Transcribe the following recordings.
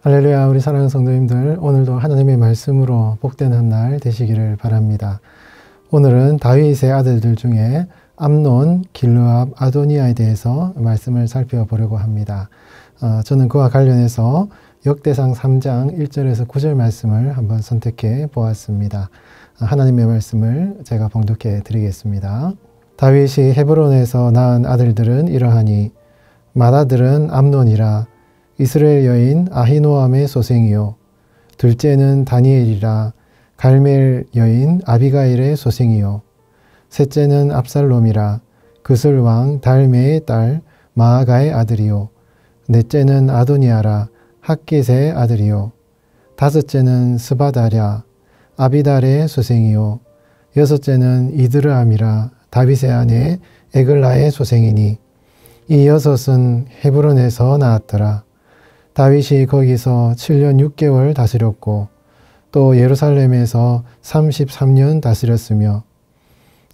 할렐루야. 우리 사랑하는 성도님들, 오늘도 하나님의 말씀으로 복된 한 날 되시기를 바랍니다. 오늘은 다윗의 아들들 중에 암논, 길르압, 아도니아에 대해서 말씀을 살펴보려고 합니다. 저는 그와 관련해서 역대상 3장 1절에서 9절 말씀을 한번 선택해 보았습니다. 하나님의 말씀을 제가 봉독해 드리겠습니다. 다윗이 헤브론에서 낳은 아들들은 이러하니 맏아들은 암논이라 이스라엘 여인 아히노암의 소생이요 둘째는 다니엘이라 갈멜 여인 아비가일의 소생이요 셋째는 압살롬이라 그술 왕 달메의 딸 마아가의 아들이요 넷째는 아도니아라 학깃의 아들이요 다섯째는 스바다랴 아비달의 소생이요 여섯째는 이드르암이라 다윗의 아내 에글라의 소생이니 이 여섯은 헤브론에서 나왔더라. 다윗이 거기서 7년 6개월 다스렸고 또 예루살렘에서 33년 다스렸으며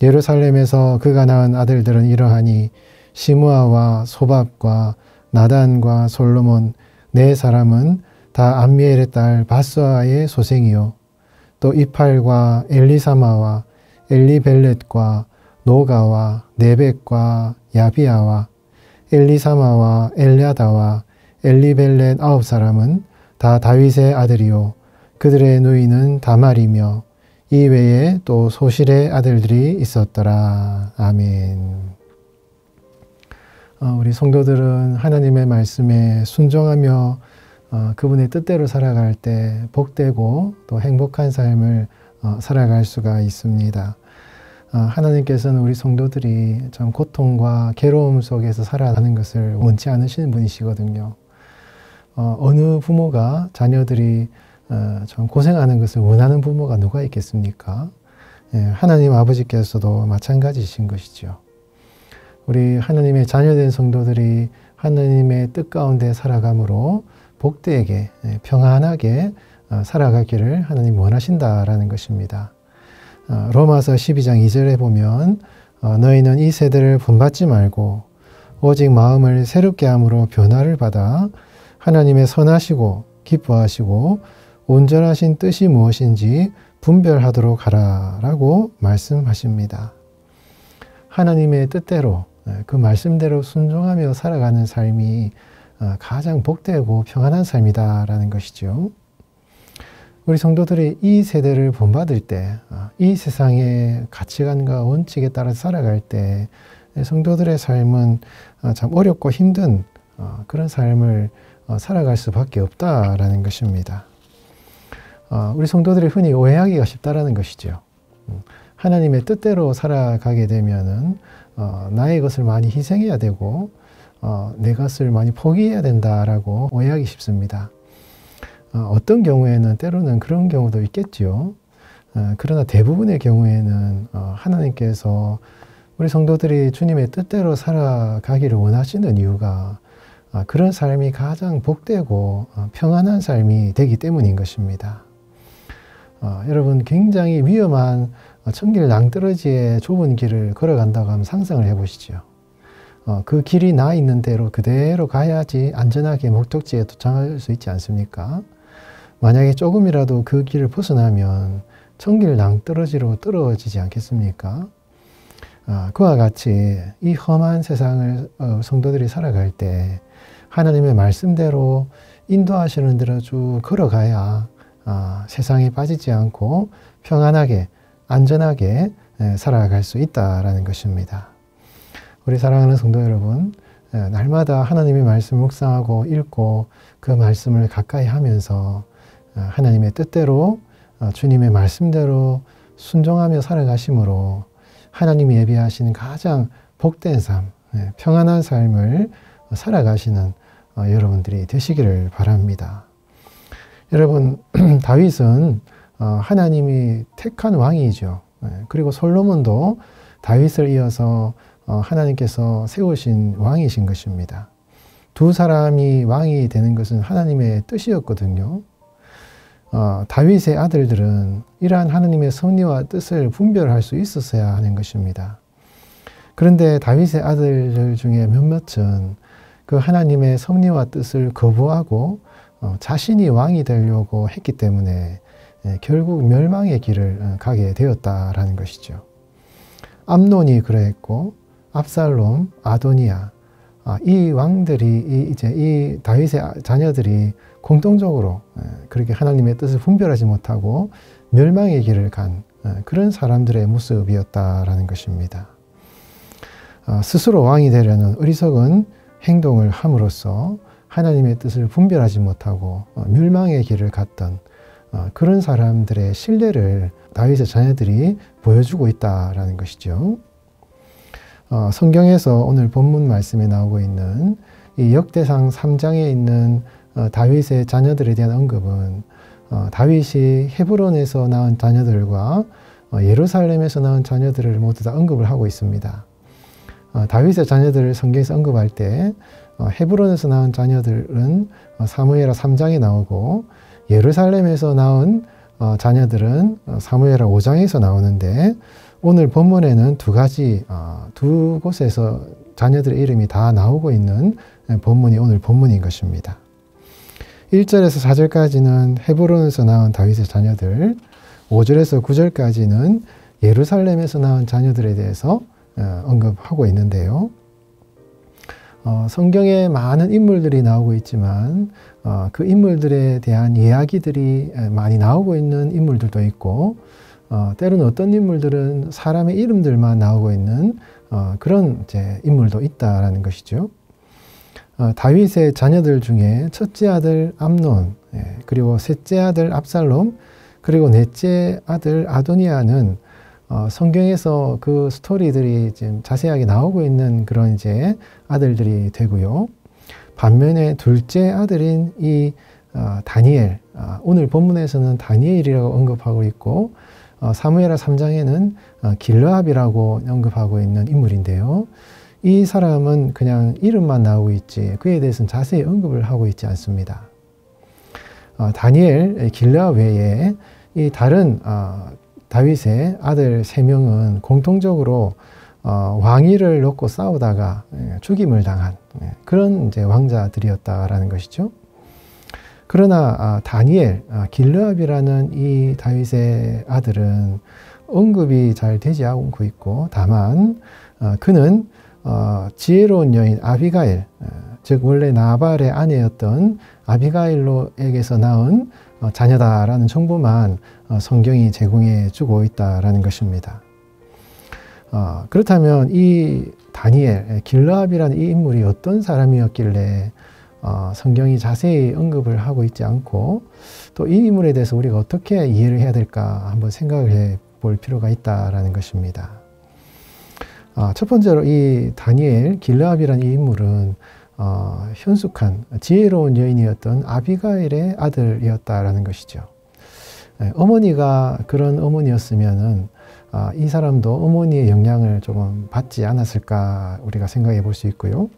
예루살렘에서 그가 낳은 아들들은 이러하니 시므아와 소밥과 나단과 솔로몬 네 사람은 다 암미엘의 딸 바스아의 소생이요 또 이팔과 엘리사마와 엘리벨렛과 노가와 네벡과 야비아와 엘리사마와 엘랴다와 엘리벨렛 9사람은 다 다윗의 아들이요 그들의 누이는 다말이며 이 외에 또 소실의 아들들이 있었더라. 아멘. 우리 성도들은 하나님의 말씀에 순종하며 그분의 뜻대로 살아갈 때 복되고 또 행복한 삶을 살아갈 수가 있습니다. 하나님께서는 우리 성도들이 참 고통과 괴로움 속에서 살아가는 것을 원치 않으시는 분이시거든요. 어느 부모가 자녀들이 좀 고생하는 것을 원하는 부모가 누가 있겠습니까? 하나님 아버지께서도 마찬가지이신 것이죠. 우리 하나님의 자녀된 성도들이 하나님의 뜻 가운데 살아감으로 복되게 평안하게 살아가기를 하나님 원하신다라는 것입니다. 로마서 12장 2절에 보면 너희는 이 세대를 본받지 말고 오직 마음을 새롭게 함으로 변화를 받아 하나님의 선하시고 기뻐하시고 온전하신 뜻이 무엇인지 분별하도록 하라 라고 말씀하십니다. 하나님의 뜻대로 그 말씀대로 순종하며 살아가는 삶이 가장 복되고 평안한 삶이다라는 것이죠. 우리 성도들이 이 세대를 본받을 때, 이 세상의 가치관과 원칙에 따라 살아갈 때 성도들의 삶은 참 어렵고 힘든 그런 삶을 살아갈 수밖에 없다라는 것입니다. 우리 성도들이 흔히 오해하기가 쉽다라는 것이죠. 하나님의 뜻대로 살아가게 되면은 나의 것을 많이 희생해야 되고 내 것을 많이 포기해야 된다라고 오해하기 쉽습니다. 어떤 경우에는 때로는 그런 경우도 있겠죠. 그러나 대부분의 경우에는 하나님께서 우리 성도들이 주님의 뜻대로 살아가기를 원하시는 이유가 그런 삶이 가장 복되고 평안한 삶이 되기 때문인 것입니다. 여러분 굉장히 위험한 천길 낭떠러지의 좁은 길을 걸어간다고 하면 상상을 해보시죠. 그 길이 나 있는 대로 그대로 가야지 안전하게 목적지에 도착할 수 있지 않습니까? 만약에 조금이라도 그 길을 벗어나면 천길 낭떠러지로 떨어지지 않겠습니까? 그와 같이 이 험한 세상을 성도들이 살아갈 때 하나님의 말씀대로 인도하시는 대로 쭉 걸어가야 세상에 빠지지 않고 평안하게 안전하게 살아갈 수 있다라는 것입니다. 우리 사랑하는 성도 여러분, 날마다 하나님의 말씀 묵상하고 읽고 그 말씀을 가까이 하면서 하나님의 뜻대로 주님의 말씀대로 순종하며 살아가심으로 하나님이 예비하신 가장 복된 삶, 평안한 삶을 살아가시는 여러분들이 되시기를 바랍니다. 여러분, 다윗은 하나님이 택한 왕이죠. 그리고 솔로몬도 다윗을 이어서 하나님께서 세우신 왕이신 것입니다. 두 사람이 왕이 되는 것은 하나님의 뜻이었거든요. 다윗의 아들들은 이러한 하나님의 섭리와 뜻을 분별할 수 있었어야 하는 것입니다. 그런데 다윗의 아들들 중에 몇몇은 그 하나님의 섭리와 뜻을 거부하고 자신이 왕이 되려고 했기 때문에 결국 멸망의 길을 가게 되었다라는 것이죠. 암논이 그러했고 압살롬, 아도니아 이 왕들이 이제 이 다윗의 자녀들이 공동적으로 그렇게 하나님의 뜻을 분별하지 못하고 멸망의 길을 간 그런 사람들의 모습이었다라는 것입니다. 스스로 왕이 되려는 어리석은 행동을 함으로써 하나님의 뜻을 분별하지 못하고 멸망의 길을 갔던 그런 사람들의 신뢰를 다윗의 자녀들이 보여주고 있다라는 것이죠. 성경에서 오늘 본문 말씀에 나오고 있는 이 역대상 3장에 있는 다윗의 자녀들에 대한 언급은 다윗이 헤브론에서 낳은 자녀들과 예루살렘에서 낳은 자녀들을 모두 다 언급을 하고 있습니다. 다윗의 자녀들을 성경에서 언급할 때 헤브론에서 낳은 자녀들은 사무엘하 3장에 나오고 예루살렘에서 낳은 자녀들은 사무엘하 5장에서 나오는데 오늘 본문에는 두 곳에서 자녀들의 이름이 다 나오고 있는 본문이 오늘 본문인 것입니다. 1절에서 4절까지는 헤브론에서 낳은 다윗의 자녀들, 5절에서 9절까지는 예루살렘에서 낳은 자녀들에 대해서 언급하고 있는데요. 성경에 많은 인물들이 나오고 있지만 그 인물들에 대한 이야기들이 많이 나오고 있는 인물들도 있고 때로는 어떤 인물들은 사람의 이름들만 나오고 있는 그런 이제 인물도 있다라는 것이죠. 다윗의 자녀들 중에 첫째 아들 암논, 그리고 셋째 아들 압살롬, 그리고 넷째 아들 아도니아는 성경에서 그 스토리들이 지금 자세하게 나오고 있는 그런 이제 아들들이 되고요. 반면에 둘째 아들인 이 다니엘, 오늘 본문에서는 다니엘이라고 언급하고 있고 사무엘하 3장에는 길르압이라고 언급하고 있는 인물인데요. 이 사람은 그냥 이름만 나오고 있지 그에 대해서는 자세히 언급을 하고 있지 않습니다. 다니엘, 길르압 외에 이 다른 다윗의 아들 3명은 공통적으로 왕위를 놓고 싸우다가 죽임을 당한 그런 이제 왕자들이었다라는 것이죠. 그러나 다니엘, 길르압이라는 이 다윗의 아들은 언급이 잘 되지 않고 있고 다만 그는 지혜로운 여인 아비가일, 즉 원래 나발의 아내였던 아비가일로에게서 낳은 자녀다라는 정보만 성경이 제공해 주고 있다라는 것입니다. 그렇다면 이 다니엘, 길르압이라는 이 인물이 어떤 사람이었길래 성경이 자세히 언급을 하고 있지 않고 또 이 인물에 대해서 우리가 어떻게 이해를 해야 될까 한번 생각을 해 볼 필요가 있다라는 것입니다. 첫 번째로 이 다니엘, 길르압이라는 이 인물은 현숙한 지혜로운 여인이었던 아비가일의 아들이었다라는 것이죠. 어머니가 그런 어머니였으면은 이 사람도 어머니의 영향을 조금 받지 않았을까 우리가 생각해 볼 수 있고요.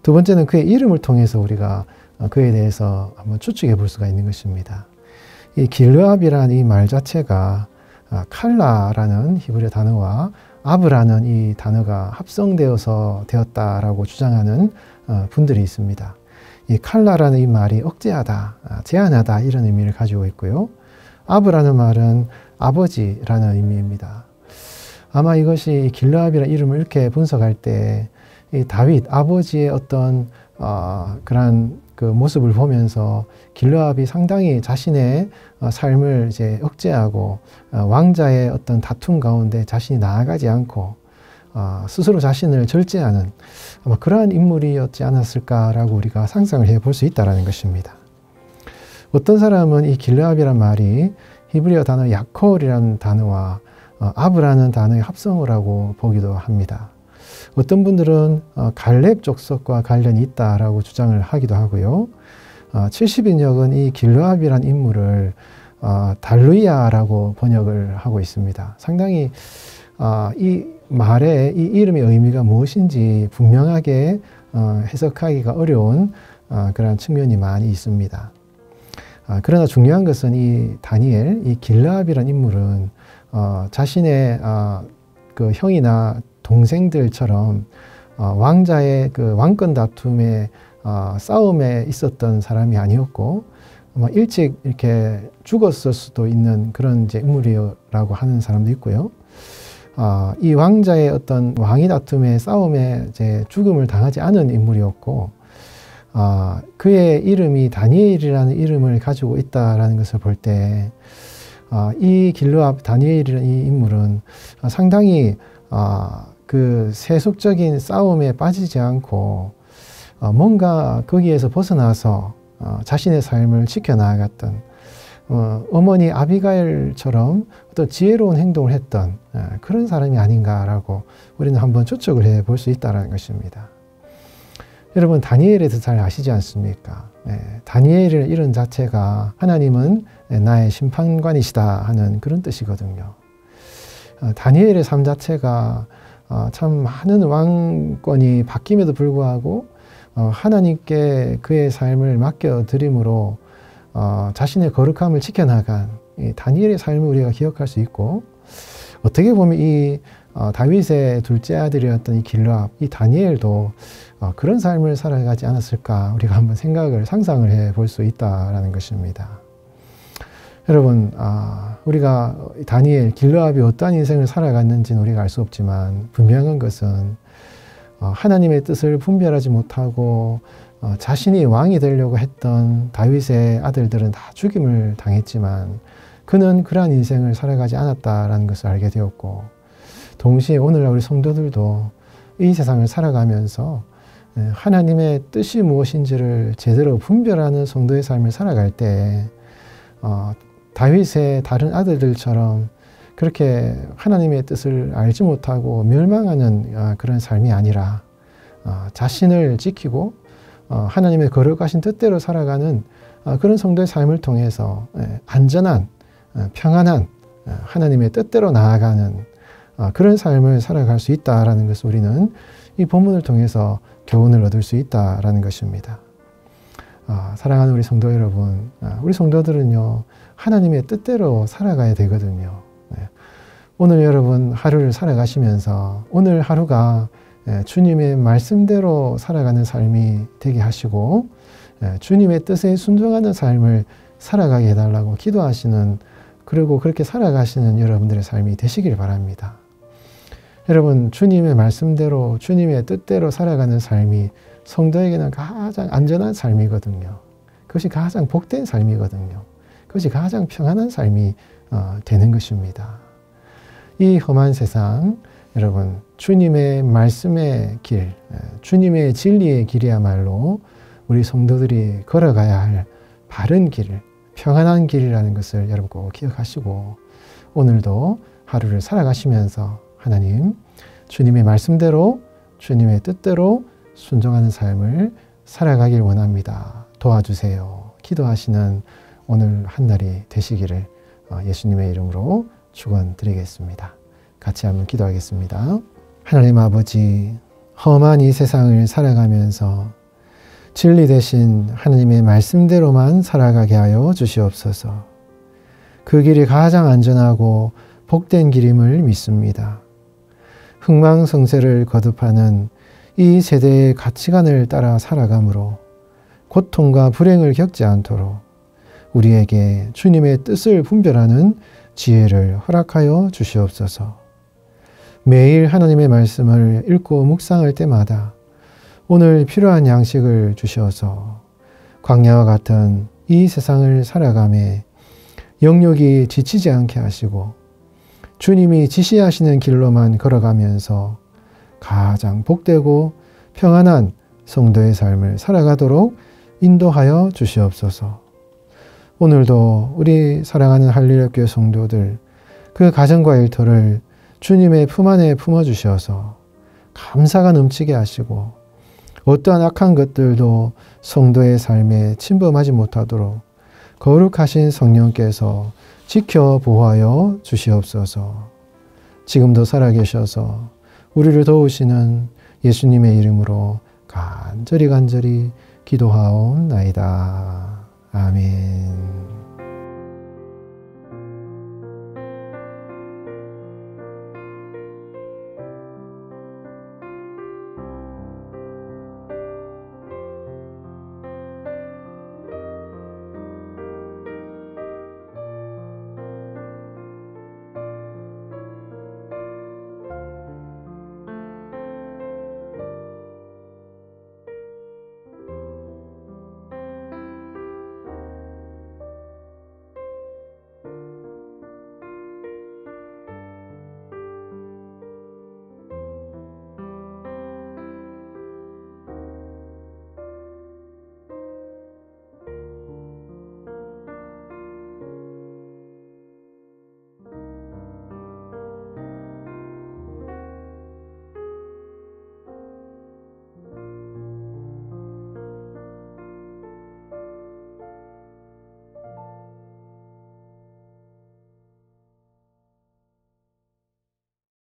두 번째는 그의 이름을 통해서 우리가 그에 대해서 한번 추측해 볼 수가 있는 것입니다. 이 길르압이라는 이 말 자체가 칼라라는 히브리어 단어와 아브라는 이 단어가 합성되어서 되었다라고 주장하는 분들이 있습니다. 이 칼라라는 이 말이 억제하다, 제한하다 이런 의미를 가지고 있고요. 아브라는 말은 아버지라는 의미입니다. 아마 이것이 길르압이라는 이름을 이렇게 분석할 때 이 다윗 아버지의 어떤 그런 그 모습을 보면서 길르압이 상당히 자신의 삶을 이제 억제하고 왕자의 어떤 다툼 가운데 자신이 나아가지 않고 스스로 자신을 절제하는 아마 그러한 인물이었지 않았을까라고 우리가 상상을 해볼 수 있다는 것입니다. 어떤 사람은 이 길르압이란 말이 히브리어 단어 야콜이라는 단어와 아브라는 단어의 합성어라고 보기도 합니다. 어떤 분들은 갈렙 족속과 관련이 있다라고 주장을 하기도 하고요. 70인역은 이 길르압이란 인물을 달루이아라고 번역을 하고 있습니다. 상당히 이 말의 이 이름의 의미가 무엇인지 분명하게 해석하기가 어려운 그런 측면이 많이 있습니다. 그러나 중요한 것은 이 다니엘, 이 길르압이란 인물은 자신의 그 형이나 동생들처럼 왕자의 그 왕권 다툼에 싸움에 있었던 사람이 아니었고 일찍 이렇게 죽었을 수도 있는 그런 이제 인물이라고 하는 사람도 있고요. 이 왕자의 어떤 왕위 다툼의 싸움에 이제 죽음을 당하지 않은 인물이었고, 그의 이름이 다니엘이라는 이름을 가지고 있다라는 것을 볼 때, 이 길르압 다니엘이라는 이 인물은 상당히 그 세속적인 싸움에 빠지지 않고 뭔가 거기에서 벗어나서 자신의 삶을 지켜나갔던 어머니 아비가일처럼 어떤 지혜로운 행동을 했던 그런 사람이 아닌가라고 우리는 한번 추측을 해 볼 수 있다는 것입니다. 여러분, 다니엘에 대해서 잘 아시지 않습니까? 다니엘이라는 이름 자체가 하나님은 나의 심판관이시다 하는 그런 뜻이거든요. 다니엘의 삶 자체가 참 많은 왕권이 바뀜에도 불구하고 하나님께 그의 삶을 맡겨드림으로 자신의 거룩함을 지켜나간 이 다니엘의 삶을 우리가 기억할 수 있고, 어떻게 보면 이 다윗의 둘째 아들이었던 이 길르압, 이 다니엘도 그런 삶을 살아가지 않았을까 우리가 한번 상상을 해 볼 수 있다라는 것입니다. 여러분, 우리가 다니엘, 길르압이 어떠한 인생을 살아갔는지는 우리가 알 수 없지만 분명한 것은 하나님의 뜻을 분별하지 못하고 자신이 왕이 되려고 했던 다윗의 아들들은 다 죽임을 당했지만 그는 그러한 인생을 살아가지 않았다라는 것을 알게 되었고, 동시에 오늘날 우리 성도들도 이 세상을 살아가면서 하나님의 뜻이 무엇인지를 제대로 분별하는 성도의 삶을 살아갈 때 다윗의 다른 아들들처럼 그렇게 하나님의 뜻을 알지 못하고 멸망하는 그런 삶이 아니라 자신을 지키고 하나님의 거룩하신 뜻대로 살아가는 그런 성도의 삶을 통해서 안전한, 평안한 하나님의 뜻대로 나아가는 그런 삶을 살아갈 수 있다라는 것을 우리는 이 본문을 통해서 교훈을 얻을 수 있다라는 것입니다. 사랑하는 우리 성도 여러분, 우리 성도들은요, 하나님의 뜻대로 살아가야 되거든요. 오늘 여러분 하루를 살아가시면서 오늘 하루가 주님의 말씀대로 살아가는 삶이 되게 하시고 주님의 뜻에 순종하는 삶을 살아가게 해달라고 기도하시는, 그리고 그렇게 살아가시는 여러분들의 삶이 되시길 바랍니다. 여러분, 주님의 말씀대로 주님의 뜻대로 살아가는 삶이 성도에게는 가장 안전한 삶이거든요. 그것이 가장 복된 삶이거든요. 그것이 가장 평안한 삶이 되는 것입니다. 이 험한 세상, 여러분, 주님의 말씀의 길, 주님의 진리의 길이야말로 우리 성도들이 걸어가야 할 바른 길, 평안한 길이라는 것을 여러분 꼭 기억하시고, 오늘도 하루를 살아가시면서 하나님, 주님의 말씀대로 주님의 뜻대로 순종하는 삶을 살아가길 원합니다. 도와주세요. 기도하시는 오늘 한날이 되시기를 예수님의 이름으로 축원드리겠습니다. 같이 한번 기도하겠습니다. 하나님 아버지, 험한 이 세상을 살아가면서 진리 대신 하나님의 말씀대로만 살아가게 하여 주시옵소서. 그 길이 가장 안전하고 복된 길임을 믿습니다. 흥망성쇠를 거듭하는 이 세대의 가치관을 따라 살아가므로 고통과 불행을 겪지 않도록 우리에게 주님의 뜻을 분별하는 지혜를 허락하여 주시옵소서. 매일 하나님의 말씀을 읽고 묵상할 때마다 오늘 필요한 양식을 주셔서 광야와 같은 이 세상을 살아가며 영역이 지치지 않게 하시고 주님이 지시하시는 길로만 걸어가면서 가장 복되고 평안한 성도의 삶을 살아가도록 인도하여 주시옵소서. 오늘도 우리 사랑하는 할렐루야교회 성도들, 그 가정과 일터를 주님의 품 안에 품어주셔서 감사가 넘치게 하시고 어떠한 악한 것들도 성도의 삶에 침범하지 못하도록 거룩하신 성령께서 지켜 보호하여 주시옵소서. 지금도 살아계셔서 우리를 도우시는 예수님의 이름으로 간절히 기도하옵나이다. 아멘.